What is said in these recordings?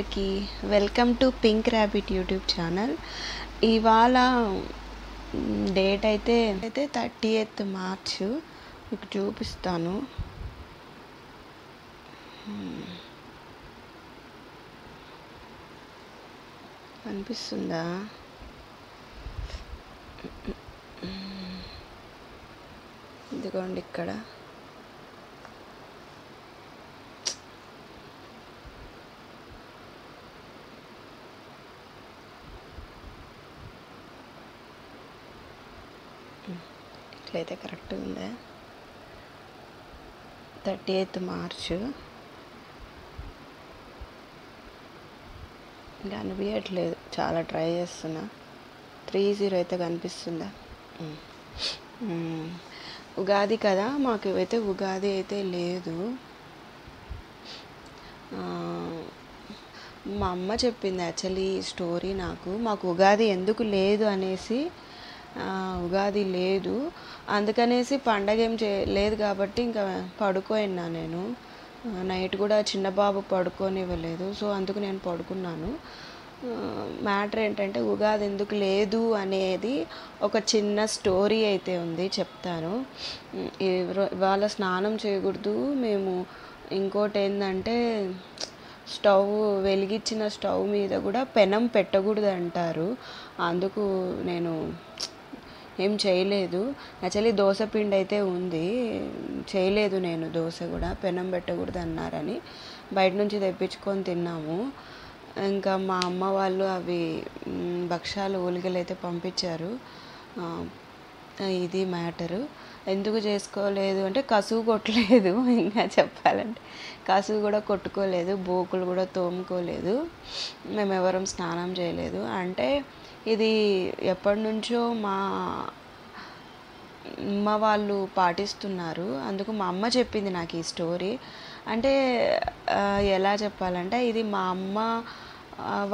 అందరికీ welcome to pink rabbit YouTube channel. ఇవాళ date అయితే 30th మార్చ్ మీకు చూపిస్తాను. కనిపిస్తుందా? ఇదిగోండి ఇక్కడ ఇట్లయితే కరెక్ట్గా ఉందా? 30th మార్చ్ ఇంకా అనిపించట్లేదు, చాలా ట్రై చేస్తున్నా. 30 అయితే కనిపిస్తుందా? ఉగాది కదా, మాకు అయితే ఉగాది అయితే లేదు. మా అమ్మ చెప్పింది యాక్చువల్లీ ఈ స్టోరీ మాకు ఉగాది ఎందుకు లేదు అనేసి. ఉగాది లేదు అందుకనేసి పండగ ఏం లేదు కాబట్టి ఇంకా పడుకోయినా నేను. నైట్ కూడా చిన్న బాబు పడుకోనివ్వలేదు, సో అందుకు నేను పడుకున్నాను. మ్యాటర్ ఏంటంటే ఉగాది ఎందుకు లేదు అనేది ఒక చిన్న స్టోరీ అయితే ఉంది, చెప్తాను. ఇవాళ స్నానం చేయకూడదు మేము. ఇంకోటి ఏంటంటే స్టవ్ వెలిగించిన స్టవ్ మీద కూడా పెనం పెట్టకూడదు అంటారు. అందుకు నేను ఏం చేయలేదు. యాక్చువల్లీ దోశ పిండి అయితే ఉంది, చేయలేదు నేను. దోశ కూడా పెనం పెట్టకూడదు అన్నారని బయట నుంచి తెప్పించుకొని తిన్నాము. ఇంకా మా అమ్మ వాళ్ళు అవి భక్షాలు ఓలిగలు అయితే పంపించారు. ఇది మ్యాటరు. ఎందుకు చేసుకోలేదు అంటే కసువు కొట్టలేదు. ఇంకా చెప్పాలంటే కసువు కూడా కొట్టుకోలేదు, బోకులు కూడా తోముకోలేదు, మేము ఎవరం స్నానం చేయలేదు. అంటే ఇది ఎప్పటి నుంచో మా అమ్మ వాళ్ళు పాటిస్తున్నారు. అందుకు మా అమ్మ చెప్పింది నాకు ఈ స్టోరీ. అంటే ఎలా చెప్పాలంటే ఇది మా అమ్మ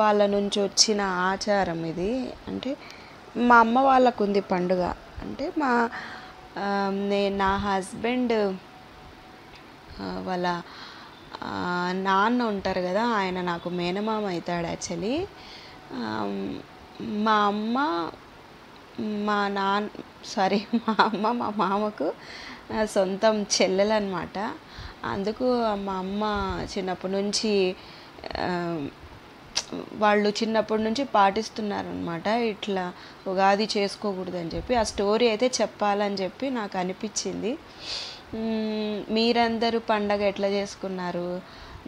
వాళ్ళ నుంచి వచ్చిన ఆచారం ఇది. అంటే మా అమ్మ వాళ్ళకు ఉంది పండుగ. అంటే నా హస్బెండ్ వాళ్ళ నాన్న ఉంటారు కదా, ఆయన నాకు మేనమామ అవుతాడు యాక్చువల్లీ. మా అమ్మ మా అమ్మ మా మామకు సొంతం చెల్లెలన్నమాట. అందుకు మా అమ్మ చిన్నప్పటి నుంచి వాళ్ళు చిన్నప్పటి నుంచి పాటిస్తున్నారనమాట. ఇట్లా ఉగాది చేసుకోకూడదని చెప్పి ఆ స్టోరీ అయితే చెప్పాలని చెప్పి నాకు అనిపించింది. మీరందరూ పండగ ఎట్లా చేసుకున్నారు?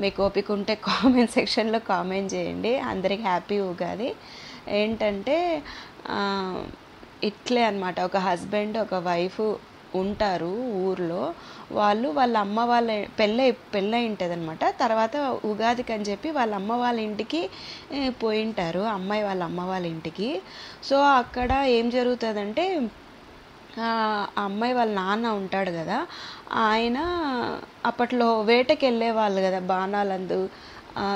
మీకు ఓపిక ఉంటే కామెంట్ సెక్షన్లో కామెంట్ చేయండి. అందరికి హ్యాపీ ఉగాది. ఏంటంటే ఇట్లే అనమాట, ఒక హస్బెండ్ ఒక వైఫ్ ఉంటారు ఊర్లో. వాళ్ళ అమ్మ వాళ్ళ పెళ్ళై ఉంటుంది అనమాట. తర్వాత ఉగాదికి అని చెప్పి వాళ్ళ అమ్మ వాళ్ళ ఇంటికి పోయింటారు, అమ్మాయి వాళ్ళ అమ్మ వాళ్ళ ఇంటికి. సో అక్కడ ఏం జరుగుతుందంటే అమ్మాయి వాళ్ళ నాన్న ఉంటాడు కదా, ఆయన అప్పట్లో వేటకి వెళ్ళే వాళ్ళు కదా, బాణాలందు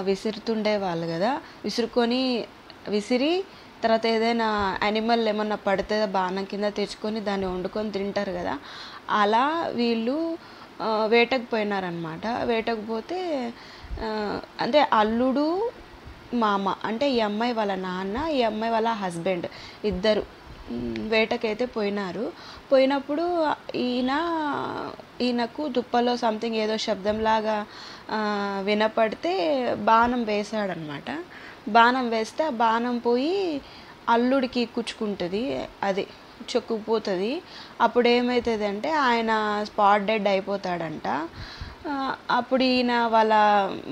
విసురుతుండే వాళ్ళు కదా. విసిరి తర్వాత ఏదైనా యానిమల్ ఏమన్నా పడితే బాణం కింద తెచ్చుకొని దాన్ని వండుకొని తింటారు కదా. అలా వీళ్ళు వేటకు పోయినారనమాట. వేటకు పోతే అంటే అల్లుడు మామ, అంటే ఈ అమ్మాయి వాళ్ళ నాన్న ఈ అమ్మాయి వాళ్ళ హస్బెండ్ ఇద్దరు వేటకైతే పోయినప్పుడు ఈయనకు దుప్పలో సంథింగ్ ఏదో శబ్దంలాగా వినపడితే బాణం వేశాడనమాట. బాణం వేస్తే ఆ బాణం పోయి అల్లుడికి కుచ్చుకుంటుంది, అది చెక్కుపోతుంది. అప్పుడు ఏమవుతుంది అంటే ఆయన స్పాట్ డెడ్ అయిపోతాడంట. అప్పుడు ఈయన వాళ్ళ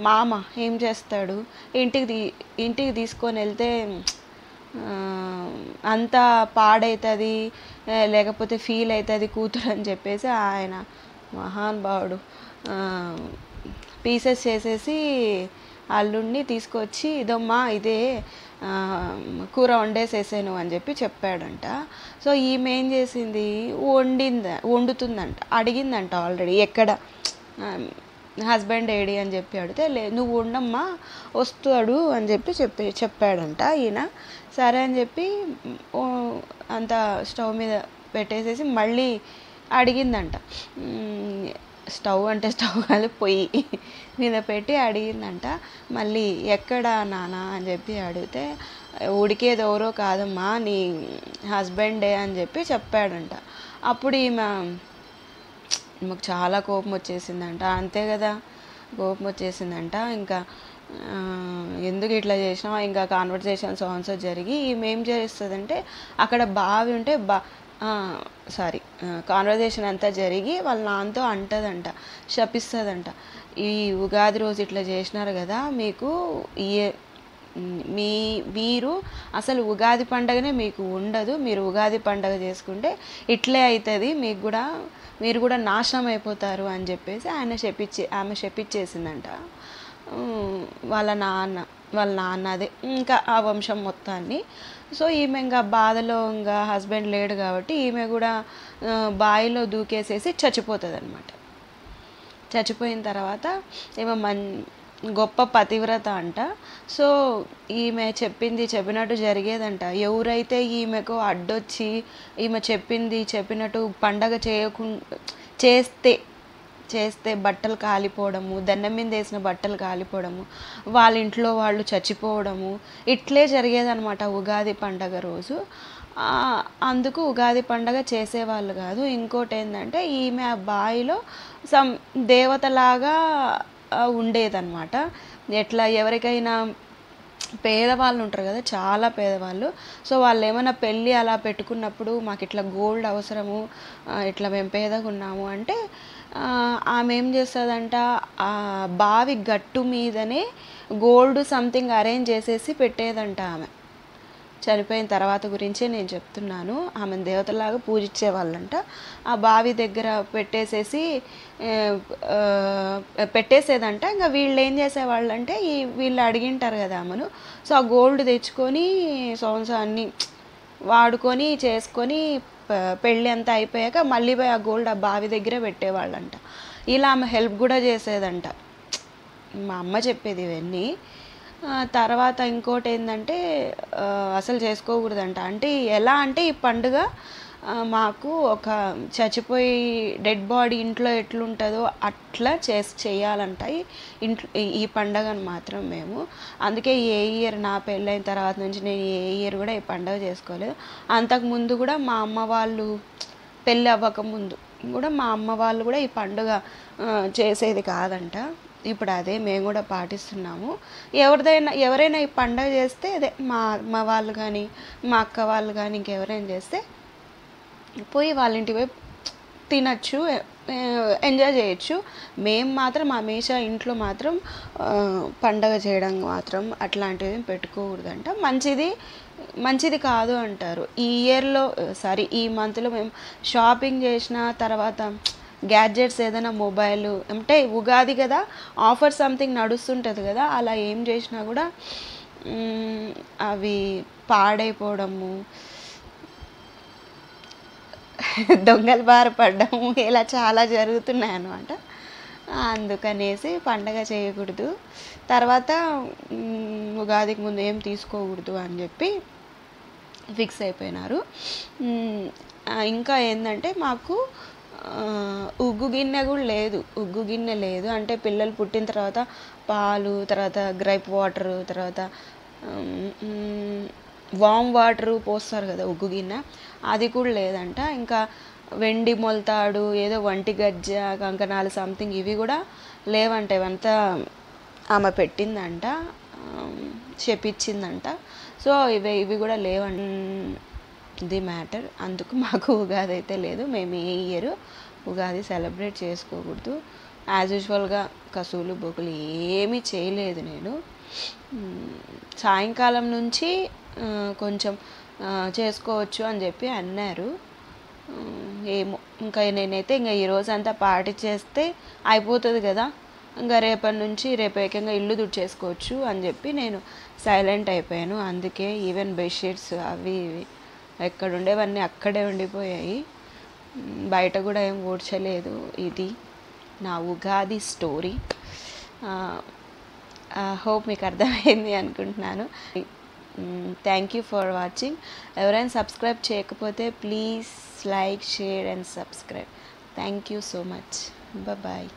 మామ ఏం చేస్తాడు, ఇంటికి తీసుకొని వెళ్తే అంతా పాడవుతుంది, లేకపోతే ఫీల్ అవుతుంది కూతురు అని చెప్పేసి ఆయన మహానుభావుడు పీసెస్ చేసేసి అల్లుడిని తీసుకొచ్చి ఇదమ్మా ఇదే కూర వండేసేసాను అని చెప్పి చెప్పాడంట. సో ఈమె ఏం చేసింది, వండుతుందంట. అడిగిందంట ఆల్రెడీ ఎక్కడ హస్బెండ్ ఏడి అని చెప్పి అడిగితే, నువ్వు ఉండమ్మా వస్తాడు అని చెప్పాడంట ఈయన. సరే అని చెప్పి అంత స్టవ్ మీద పెట్టేసేసి మళ్ళీ అడిగిందంట, స్టవ్ అంటే స్టవ్ కాదు, పొయ్యి మీద పెట్టి అడిగిందంట. మళ్ళీ ఎక్కడ నాన్న అని చెప్పి అడిగితే ఉడికేది ఎవరో కాదమ్మా నీ హస్బెండే అని చెప్పి చెప్పాడంట. అప్పుడు మాకు చాలా కోపం వచ్చేసిందంట. అంతే కదా, కోపం వచ్చేసిందంట. ఇంకా ఎందుకు ఇట్లా చేసినావు, ఇంకా కాన్వర్సేషన్ సాంగ్స్ జరిగి ఈమె ఏం చేస్తుందంటే అక్కడ బావి ఉంటే కాన్వర్జేషన్ అంతా జరిగి వాళ్ళ నాన్నతో అంటదంట, శపిస్తుందంట. ఈ ఉగాది రోజు ఇట్లా చేసినారు కదా, మీకు మీరు అసలు ఉగాది పండగనే మీకు ఉండదు, మీరు ఉగాది పండగ చేసుకుంటే ఇట్లే అవుతుంది, మీరు కూడా నాశనం అయిపోతారు అని చెప్పేసి ఆమె శపించేసిందంట. వాళ్ళ నాన్న అదే ఇంకా ఆ వంశం మొత్తాన్ని. సో ఈమె ఇంకా బాధలో ఇంకా హస్బెండ్ లేడు కాబట్టి ఈమె కూడా బావిలో దూకేసేసి చచ్చిపోతుంది అనమాట. చచ్చిపోయిన తర్వాత ఈమె గొప్ప పతివ్రత అంట. సో ఈమె చెప్పినట్టు జరిగేదంట. ఎవరైతే ఈమెకు అడ్డొచ్చి ఈమె చెప్పినట్టు పండగ చేస్తే బట్టలు కాలిపోవడము, దండం మీద వేసిన బట్టలు కాలిపోవడము, వాళ్ళ ఇంట్లో వాళ్ళు చచ్చిపోవడము, ఇట్లే జరిగేదనమాట ఉగాది పండగ రోజు. అందుకు ఉగాది పండగ చేసేవాళ్ళు కాదు. ఇంకోటి ఏంటంటే ఈమె ఆ బావిలో దేవతలాగా ఉండేదన్నమాట. ఎట్లా ఎవరికైనా పేదవాళ్ళు ఉంటారు కదా, చాలా పేదవాళ్ళు. సో వాళ్ళు ఏమైనా పెళ్ళి అలా పెట్టుకున్నప్పుడు మాకు ఇట్లా గోల్డ్ అవసరము, ఇట్లా మేము పేదగా ఉన్నాము అంటే ఆమె ఏం చేస్తుందంట, ఆ బావి గట్టు మీదనే గోల్డ్ సంథింగ్ అరేంజ్ చేసేసి పెట్టేదంట. ఆమె చనిపోయిన తర్వాత గురించే నేను చెప్తున్నాను. ఆమెను దేవతలాగా పూజించే వాళ్ళంట. ఆ బావి దగ్గర పెట్టేసేదంట. ఇంకా వీళ్ళు ఏం చేసేవాళ్ళంటే వీళ్ళు అడిగింటారు కదా ఆమెను. సో ఆ గోల్డ్ తెచ్చుకొని సంవత్సరాన్ని వాడుకొని చేసుకొని పెళ్ళి అంతా అయిపోయాక మళ్ళీ పోయి ఆ గోల్డ్ ఆ బావి దగ్గరే పెట్టేవాళ్ళంట. ఇలా ఆమె హెల్ప్ కూడా చేసేదంట. మా అమ్మ చెప్పేది ఇవన్నీ. తర్వాత ఇంకోటి ఏంటంటే అసలు చేసుకోకూడదంట. అంటే ఎలా అంటే ఈ పండుగ మాకు ఒక చచ్చిపోయి డెడ్ బాడీ ఇంట్లో ఎట్లుంటుందో అట్లా చేయాలంట ఈ పండగను మాత్రం మేము. అందుకే ఏ ఇయర్ నా పెళ్ళైన తర్వాత నుంచి నేను ఏ ఇయర్ కూడా ఈ పండుగ చేసుకోలేదు. అంతకుముందు కూడా మా అమ్మ వాళ్ళు పెళ్ళి అవ్వకముందు కూడా మా అమ్మ వాళ్ళు కూడా ఈ పండుగ చేసేది కాదంట. ఇప్పుడు అదే మేము కూడా పాటిస్తున్నాము. ఎవరైనా ఈ పండుగ చేస్తే అదే మా అమ్మ వాళ్ళు కానీ మా అక్క వాళ్ళు కానీ ఇంకెవరైనా చేస్తే పోయి వాళ్ళ ఇంటికి పోయి తినచ్చు, ఎంజాయ్ చేయొచ్చు. మేము మాత్రం హమేషా ఇంట్లో మాత్రం పండగ చేయడం మాత్రం అట్లాంటివి పెట్టుకోకూడదంట. మంచిది కాదు అంటారు. ఈ మంత్లో మేము షాపింగ్ చేసిన తర్వాత గ్యాడ్జెట్స్ ఏదైనా మొబైల్ అంటే ఉగాది కదా, ఆఫర్ సంథింగ్ నడుస్తుంటుంది కదా, అలా ఏం చేసినా కూడా అవి పాడైపోవడము, దొంగలు బారపడము ఇలా చాలా జరుగుతున్నాయి అన్నమాట. అందుకనేసి పండగ చేయకూడదు, తర్వాత ఉగాదికి ముందు ఏం తీసుకోకూడదు అని చెప్పి ఫిక్స్ అయిపోయినారు. ఇంకా ఏంటంటే మాకు ఉగ్గు గిన్నె లేదు. అంటే పిల్లలు పుట్టిన తర్వాత పాలు, తర్వాత గ్రైప్ వాటరు, తర్వాత వామ్ వాటరు పోస్తారు కదా ఉగ్గు గిన్నె, అది కూడా లేదంట. ఇంకా వెండి మొలతాడు, ఏదో వంటి గజ్జ, కంకణాలు సంథింగ్ ఇవి కూడా లేవంట. ఇవంతా ఆమె పెట్టిందంట, చెప్పించిందంట. సో ఇవి కూడా లేవంట. The matter. అందుకు మాకు ఉగాది అయితే లేదు. మేము ఏ ఇయర్ ఉగాది సెలబ్రేట్ చేసుకోకూడదు. యాజ్ యూజువల్గా కసువులు బొగులు ఏమీ చేయలేదు నేను. సాయంకాలం నుంచి కొంచెం చేసుకోవచ్చు అని చెప్పి అన్నారు. ఏమో ఇంకా నేనైతే ఇంకా ఈరోజు అంతా పార్టీ చేస్తే అయిపోతుంది కదా, ఇంకా రేపు ఏకంగా ఇల్లు తుడిచేసుకోవచ్చు అని చెప్పి నేను సైలెంట్ అయిపోయాను. అందుకే ఈవెన్ బెడ్షీట్స్ అవి ఇవి ఎక్కడుండేవన్నీ అక్కడే ఉండిపోయాయి, బయట కూడా ఏం ఊడ్చలేదు. ఇది నా ఉగాది స్టోరీ. హోప్ మీకు అర్థమైంది అనుకుంటున్నాను. Thank you for watching. ఎవరైనా సబ్స్క్రైబ్ చేయకపోతే please like, share and subscribe. Thank you so much. Bye.